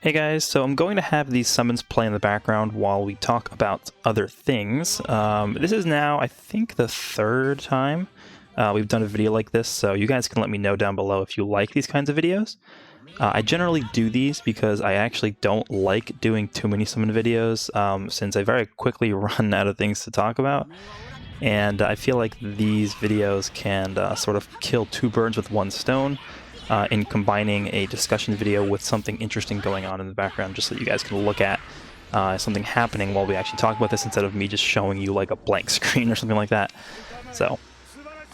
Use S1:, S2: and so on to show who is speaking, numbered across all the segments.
S1: Hey guys, so I'm going to have these summons play in the background while we talk about other things. This is now, I think, the third time we've done a video like this, so you guys can let me know down below if you like these kinds of videos. I generally do these because I actually don't like doing too many summon videos, since I very quickly run out of things to talk about. And I feel like these videos can sort of kill two birds with one stone. In combining a discussion video with something interesting going on in the background, just so you guys can look at something happening while we actually talk about this, instead of me just showing you like a blank screen or something like that. So,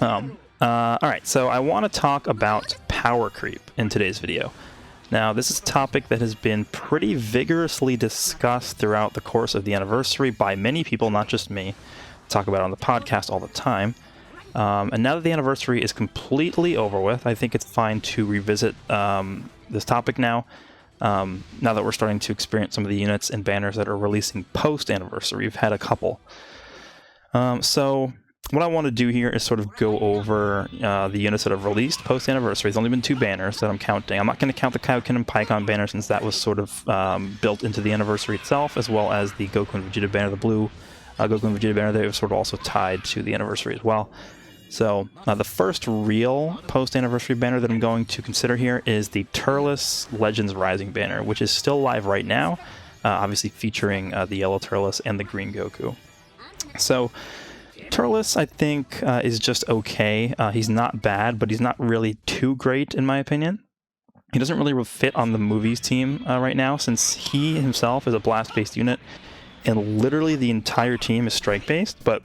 S1: alright, so I want to talk about power creep in today's video. Now, this is a topic that has been pretty vigorously discussed throughout the course of the anniversary by many people, not just me. I talk about it on the podcast all the time. And now that the anniversary is completely over with, I think it's fine to revisit this topic now, now that we're starting to experience some of the units and banners that are releasing post-anniversary. We've had a couple. So what I want to do here is sort of go over the units that have released post-anniversary. There's only been two banners that I'm counting. I'm not going to count the Kaioken and Pikkon banner, since that was sort of built into the anniversary itself, as well as the Goku and Vegeta banner, the blue Goku and Vegeta banner. They were sort of also tied to the anniversary as well. So, the first real post-anniversary banner that I'm going to consider here is the Turles Legends Rising banner, which is still live right now, obviously featuring the yellow Turles and the green Goku. So, Turles, I think, is just okay. He's not bad, but he's not really too great, in my opinion. He doesn't really fit on the movies team right now, since he himself is a blast-based unit, and literally the entire team is strike-based, but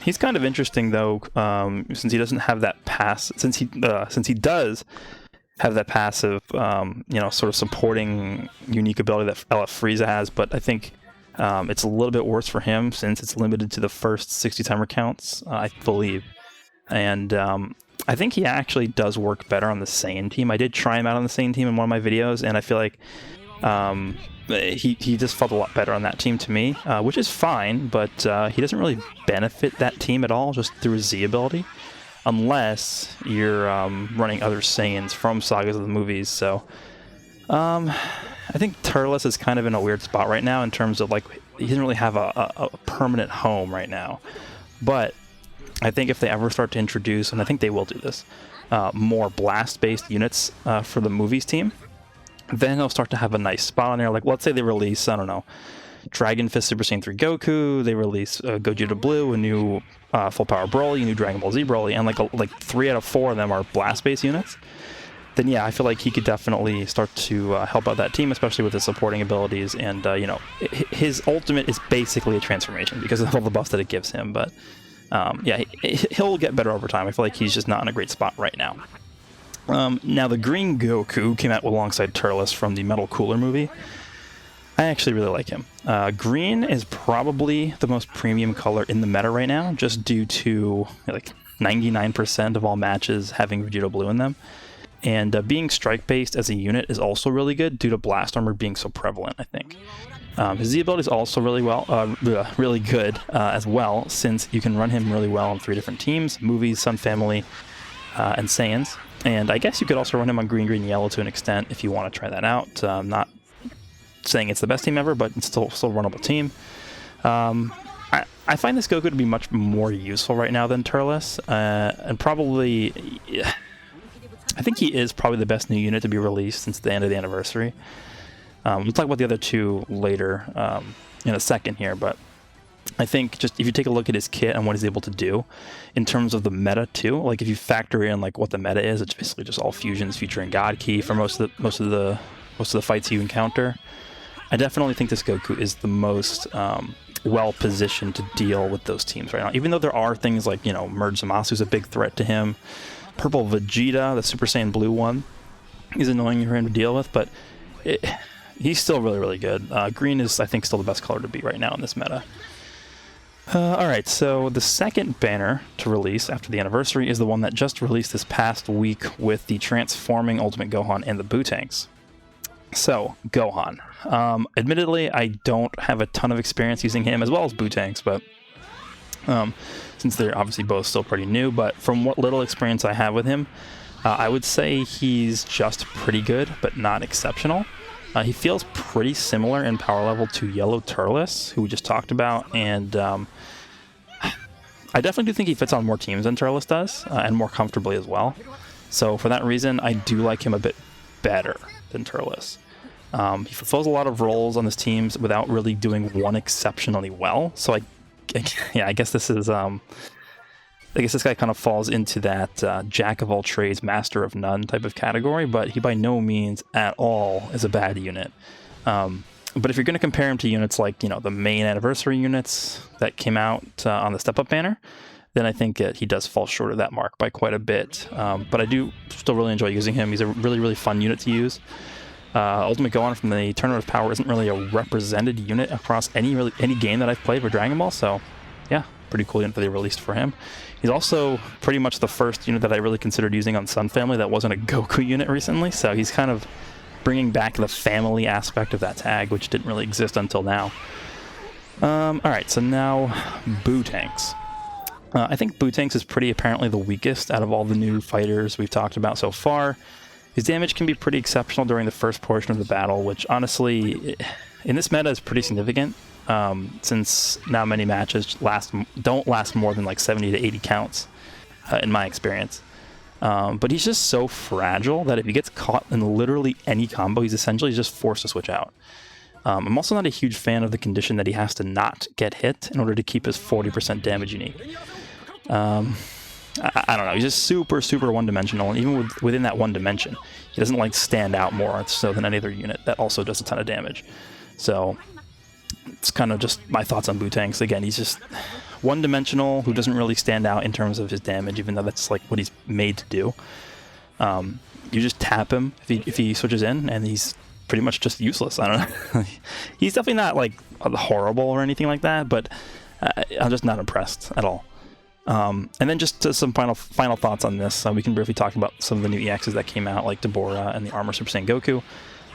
S1: he's kind of interesting though, since he doesn't have that pass. Since he does have that passive, sort of supporting unique ability that LF Frieza has. But I think it's a little bit worse for him since it's limited to the first 60 timer counts, I believe. And I think he actually does work better on the Saiyan team. I did try him out on the Saiyan team in one of my videos, and I feel like he just felt a lot better on that team to me, which is fine, but he doesn't really benefit that team at all just through his Z ability, unless you're running other Saiyans from Sagas of the movies. So I think Turles is kind of in a weird spot right now in terms of, like, he doesn't really have a permanent home right now. But I think if they ever start to introduce, and I think they will do this, more blast-based units for the movies team, then they'll start to have a nice spot on there. Like, let's say they release, I don't know, Dragon Fist Super Saiyan 3 Goku, they release Gogeta Blue, a new Full Power Broly, a new Dragon Ball Z Broly, and like 3 out of 4 of them are blast-based units. Then yeah, I feel like he could definitely start to help out that team, especially with his supporting abilities, and his ultimate is basically a transformation because of all the buffs that it gives him. But yeah, he'll get better over time. I feel like he's just not in a great spot right now. Now, the green Goku came out alongside Turles from the Metal Cooler movie. I actually really like him. Green is probably the most premium color in the meta right now, just due to like 99% of all matches having Vegeta Blue in them. And being strike-based as a unit is also really good due to Blast Armor being so prevalent, I think. His Z ability is also really good as well, since you can run him really well on 3 different teams: movies, Sun Family, and Saiyans. And I guess you could also run him on green, green, yellow to an extent if you want to try that out. I'm not saying it's the best team ever, but it's still a runnable team. I find this Goku to be much more useful right now than Turles, and probably, I think he is probably the best new unit to be released since the end of the anniversary. We'll talk about the other two later in a second here, but I think just if you take a look at his kit and what he's able to do in terms of the meta too, like if you factor in like what the meta is, it's basically just all fusions featuring God Ki for most of the fights you encounter. I definitely think this Goku is the most well positioned to deal with those teams right now. Even though there are things like, Merge Zamasu's a big threat to him. Purple Vegeta, the Super Saiyan Blue one, is annoying for him to deal with, but he's still really, really good. Green is, I think, still the best color to beat right now in this meta. Alright, so the second banner to release after the anniversary is the one that just released this past week with the Transforming Ultimate Gohan and the Bootanks. So, Gohan. Admittedly, I don't have a ton of experience using him as well as Bootanks, but since they're obviously both still pretty new, but from what little experience I have with him, I would say he's just pretty good, but not exceptional. He feels pretty similar in power level to Yellow Turles, who we just talked about, and I definitely do think he fits on more teams than Turles does, and more comfortably as well. So for that reason, I do like him a bit better than Turles. He fulfills a lot of roles on his teams without really doing one exceptionally well. So I guess this is I guess this guy kind of falls into that jack of all trades, master of none type of category, but he by no means at all is a bad unit. But if you're going to compare him to units like, the main anniversary units that came out on the Step Up banner, then I think that he does fall short of that mark by quite a bit. But I do still really enjoy using him. He's a really, really fun unit to use. Ultimate Gohan from the Tournament of Power isn't really a represented unit across any game that I've played for Dragon Ball, so yeah, pretty cool unit that they released for him. He's also pretty much the first unit that I really considered using on Sun Family that wasn't a Goku unit recently, so he's kind of bringing back the family aspect of that tag, which didn't really exist until now. Alright, so now Boo Tanks. I think Boo Tanks is pretty apparently the weakest out of all the new fighters we've talked about so far. His damage can be pretty exceptional during the first portion of the battle, which honestly, in this meta is pretty significant, since now many matches don't last more than like 70 to 80 counts, in my experience. But he's just so fragile that if he gets caught in literally any combo, he's essentially just forced to switch out. I'm also not a huge fan of the condition that he has to not get hit in order to keep his 40% damage unique. I don't know, he's just super, super one-dimensional, and even within that one dimension, he doesn't like stand out more so than any other unit that also does a ton of damage. So it's kind of just my thoughts on Boo Tanks. Again, he's just one-dimensional, who doesn't really stand out in terms of his damage, even though that's like what he's made to do. You just tap him if he switches in, and he's pretty much just useless. I don't know. He's definitely not like horrible or anything like that, but I'm just not impressed at all. And then just some final thoughts on this. We can briefly talk about some of the new EXs that came out, like DABURA and the Armor Super Saiyan Goku.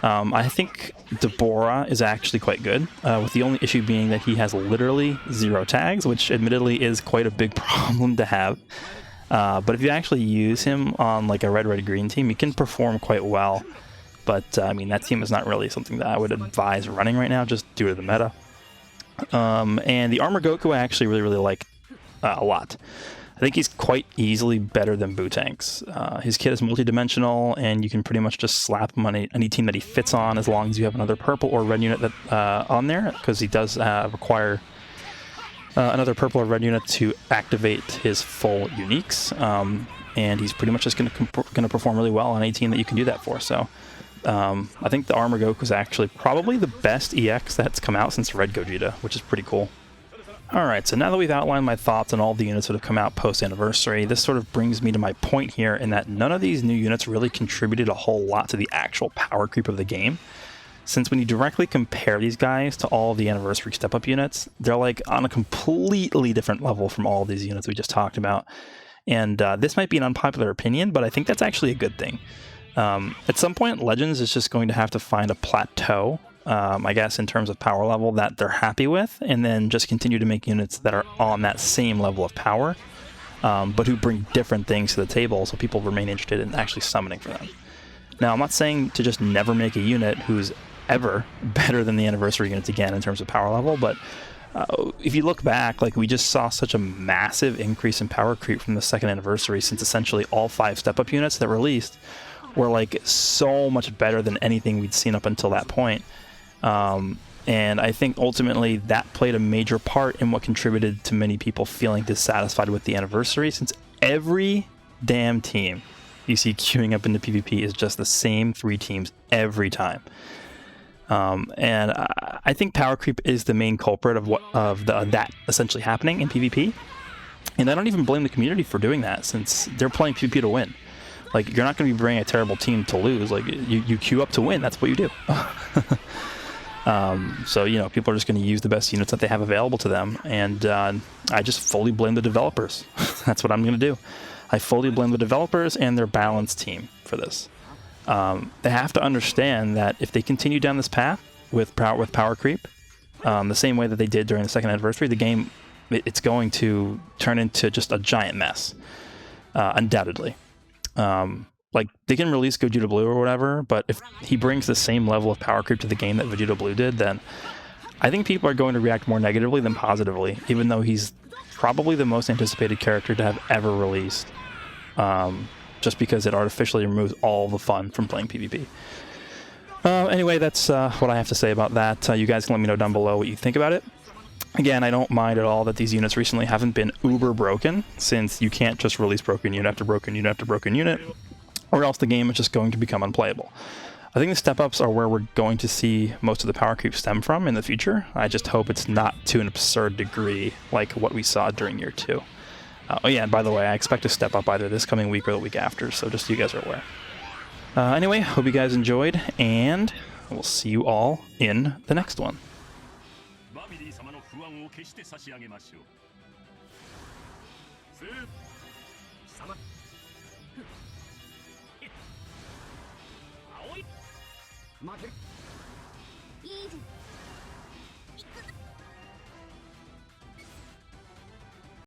S1: I think DABURA is actually quite good, with the only issue being that he has literally 0 tags, which admittedly is quite a big problem to have. But if you actually use him on like a red-red-green team, he can perform quite well. But I mean, that team is not really something that I would advise running right now, just due to the meta. And the Armor Goku I actually really like a lot. I think he's quite easily better than Boo Tanks. His kit is multidimensional, and you can pretty much just slap him on any team that he fits on, as long as you have another purple or red unit that on there, because he does require another purple or red unit to activate his full uniques. And he's pretty much just going to perform really well on any team that you can do that for. So I think the Armor Goku is actually probably the best EX that's come out since Red Gogeta, which is pretty cool. Alright, so now that we've outlined my thoughts on all the units that have come out post-anniversary, this sort of brings me to my point here in that none of these new units really contributed a whole lot to the actual power creep of the game. Since when you directly compare these guys to all of the anniversary step-up units, they're like on a completely different level from all of these units we just talked about. And this might be an unpopular opinion, but I think that's actually a good thing. At some point, Legends is just going to have to find a plateau, I guess, in terms of power level that they're happy with, and then just continue to make units that are on that same level of power, but who bring different things to the table so people remain interested in actually summoning for them. Now, I'm not saying to just never make a unit who's ever better than the anniversary units again in terms of power level, but if you look back, like, we just saw such a massive increase in power creep from the second anniversary, since essentially all 5 step-up units that released were like so much better than anything we'd seen up until that point. And I think ultimately that played a major part in what contributed to many people feeling dissatisfied with the anniversary, since every damn team you see queuing up into PvP is just the same 3 teams every time. And I think power creep is the main culprit of that essentially happening in PvP. And I don't even blame the community for doing that, since they're playing PvP to win. Like, you're not going to be bringing a terrible team to lose. Like, you queue up to win. That's what you do. So, you know, people are just going to use the best units that they have available to them. And I just fully blame the developers. That's what I'm going to do. I fully blame the developers and their balanced team for this. They have to understand that if they continue down this path with power creep, the same way that they did during the second anniversary, the game, it's going to turn into just a giant mess, undoubtedly. like, they can release Gogeta Blue or whatever, but if he brings the same level of power creep to the game that Vegeta Blue did, then I think people are going to react more negatively than positively, even though he's probably the most anticipated character to have ever released, just because it artificially removes all the fun from playing PvP. Anyway, that's what I have to say about that. You guys can let me know down below what you think about it. Again, I don't mind at all that these units recently haven't been uber broken, since you can't just release broken unit after broken unit after broken unit, or else the game is just going to become unplayable. I think the step-ups are where we're going to see most of the power creep stem from in the future. I just hope it's not to an absurd degree like what we saw during Year 2. Oh yeah, and by the way, I expect to step up either this coming week or the week after, so just so you guys are aware. Anyway, hope you guys enjoyed, and we'll see you all in the next one.
S2: Market.